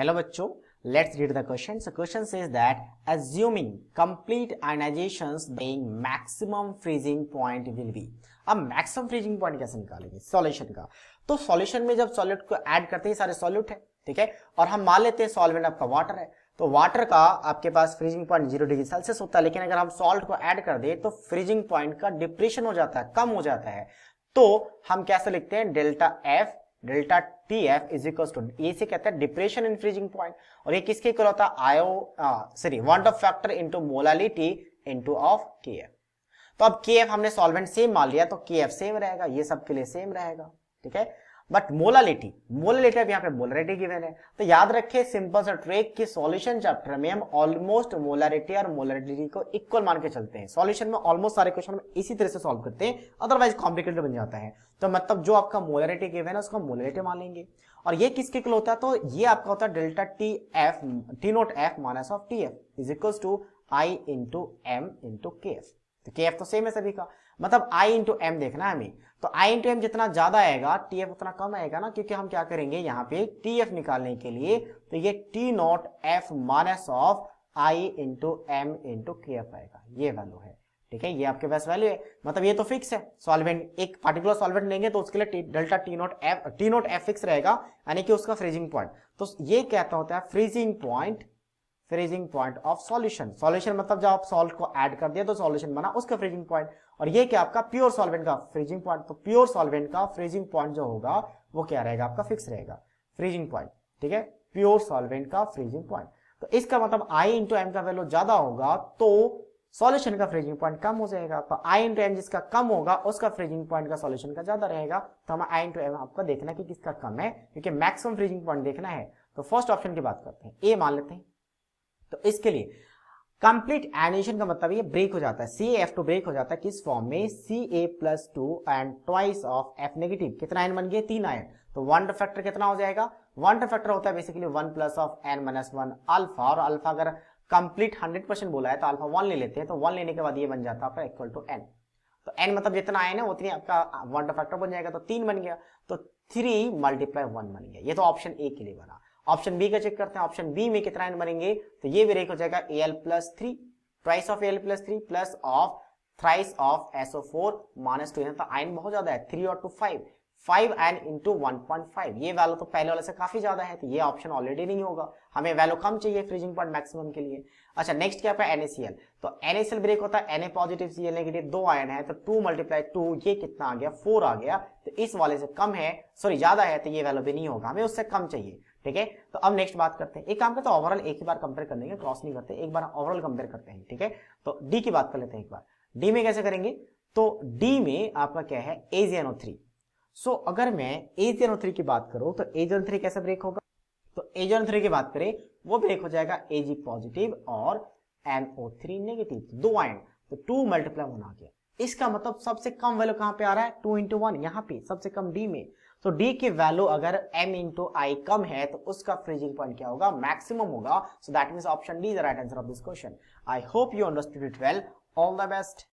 Hello बच्चों, let's read the question. So question says that assuming complete ionizations being maximum freezing point will be. अब maximum freezing point कैसे निकालेंगे solution का? तो solution में जब सॉल्यूट को ऐड करते हैं सारे सॉल्यूट है, ठीक है, और हम मान लेते हैं सॉल्वेंट आपका वाटर है, तो वाटर का आपके पास फ्रीजिंग पॉइंट 0 डिग्री सेल्सियस होता है, लेकिन अगर हम सॉल्ट को ऐड कर दे तो फ्रीजिंग पॉइंट का डिप्रेशन हो जाता है, कम हो जाता है। तो हम कैसे लिखते हैं delta T F is equal to, ये से कहते हैं डिप्रेशन इन फ्रीजिंग पॉइंट, और ये किसके इक्वल होता है want of factor into molality into of के एफ। तो अब के एफ हमने सॉल्वेंट सेम मान लिया तो के एफ सेम रहेगा, ये सब के लिए सेम रहेगा, ठीक है। बट मोलालिटी अब यहाँ पे मोलारिटी गिवन है, तो याद रखें सिंपल सा ट्रिक कि सॉल्यूशन चैप्टर में हम ऑलमोस्ट मोलारिटी और मोलारिटी को इक्वल मान के चलते हैं। सॉल्यूशन में ऑलमोस्ट सारे क्वेश्चन में इसी तरह से सॉल्व करते हैं, अदरवाइज कॉम्प्लिकेटेड बन जाता है। तो मतलब जो आपका मोलारिटी गिवन है उसको मोलारिटी मान लेंगे, और ये किसके इक्वल होता है, तो ये आपका होता है delta T naught F minus of T F is equal to I into M into K F. तो के एफ तो सेम है सभी का, मतलब आई इंटू एम देखना है हमें, तो आई इंटू एम जितना ज्यादा आएगा टी एफ उतना कम आएगा ना, क्योंकि हम क्या करेंगे यहाँ पे टी एफ निकालने के लिए, तो ये T naught F minus of I into M into K F आएगा, ये वैल्यू है, ठीक है, ये आपके पास वैल्यू है, मतलब ये तो फिक्स है। सॉल्वेंट एक पार्टिकुलर सॉल्वेंट लेंगे तो उसके लिए delta T naught F fix रहेगा, यानी कि उसका फ्रीजिंग पॉइंट। तो ये कहता होता है फ्रीजिंग पॉइंट ऑफ सॉल्यूशन मतलब जब आप सॉल्ट को ऐड कर दिया तो सॉल्यूशन बना, उसका फ्रीजिंग पॉइंट। और ये क्या आपका प्योर सॉल्वेंट का फ्रीजिंग पॉइंट, तो प्योर सॉल्वेंट का फ्रीजिंग पॉइंट जो होगा वो क्या रहेगा आपका फिक्स रहेगा, फ्रीजिंग पॉइंट, ठीक है, प्योर सॉल्वेंट का फ्रीजिंग पॉइंट। तो इसका मतलब आई इंटू एम का वैल्यू ज्यादा होगा तो सॉल्यूशन का फ्रीजिंग पॉइंट कम हो जाएगा, तो आई इंटू एम जिसका कम होगा उसका फ्रीजिंग पॉइंट का सॉल्यूशन का ज्यादा रहेगा। तो हमें आई इंटू एम आपको देखना कि किसका कम है, क्योंकि मैक्सिमम फ्रीजिंग पॉइंट देखना है। तो फर्स्ट ऑप्शन की बात करते हैं, ए मान लेते हैं। तो इसके लिए कंप्लीट एनिमेशन का मतलब ये ब्रेक हो जाता है, CaF2 ब्रेक हो जाता है किस फॉर्म में, Ca+2 and twice of F negative, कितना आयन बन गए 3 आयन, तो वन फैक्टर कितना हो जाएगा, वन फैक्टर होता है basically 1 plus of n-1 alpha, और अल्फा अगर कंप्लीट 100% बोला है तो अल्फा 1 ले लेते हैं, तो 1 लेने के बाद ये बन जाता है आपका इक्वल टू n, तो n मतलब जितना आयन है उतनी आपका वन फैक्टर बन जाएगा, तो 3 बन गया, तो 3 मल्टीप्लाई 1 बन गया। ये तो ऑप्शन ए के लिए बना। ऑप्शन बी का चेक करते हैं, ऑप्शन बी में कितना आयन बनेंगे, तो ये भी रेक हो जाएगा Al+3 twice of Al+3 plus of thrice of SO4 minus 2, तो आयन बहुत ज्यादा है, 3 और 2 5 आयन इंटू 1.5, ये वैल्यू तो पहले वाले से काफी ज्यादा है, तो ये ऑप्शन ऑलरेडी नहीं होगा, हमें वैल्यू कम चाहिए फ्रीजिंग पॉइंट मैक्सिमम के लिए। अच्छा नेक्स्ट क्या है NaCl, तो NaCl ब्रेक होता है Na positive Cl negative, 2 ion है, तो 2 मल्टीप्लाई 2 ये कितना आ गया 4 आ गया, तो इस वाले से कम है, सॉरी ज्यादा है, तो ये वैल्यू भी नहीं होगा, हमें उससे कम चाहिए, ठीक है। तो अब नेक्स्ट बात करते हैं, एक काम करते हैं ओवरऑल एक ही बार कंपेयर कर लेंगे, क्रॉस नहीं करते, एक बार ओवरऑल कंपेयर करते हैं, ठीक है। तो डी की बात कर लेते हैं एक बार, डी में कैसे करेंगे, तो डी में आपका क्या है AgNO3। सो अगर मैं AgNO3 की बात करूं तो AgNO3 कैसे ब्रेक होगा, तो AgNO3 की बात करें वो ब्रेक हो जाएगा Ag पॉजिटिव और NO3 नेगेटिव, 2 आयन, तो 2 मल्टीप्लाई 1 आ गया। इसका मतलब सबसे कम वैल्यू कहां पे आ रहा है, 2 इंटू 1 यहाँ पे सबसे कम डी में, तो डी की वैल्यू अगर m इंटू आई कम है तो उसका फ्रीजिंग पॉइंट क्या होगा, मैक्सिमम होगा। So that means option D is the right answer of this question. I hope you understood it well, all the best.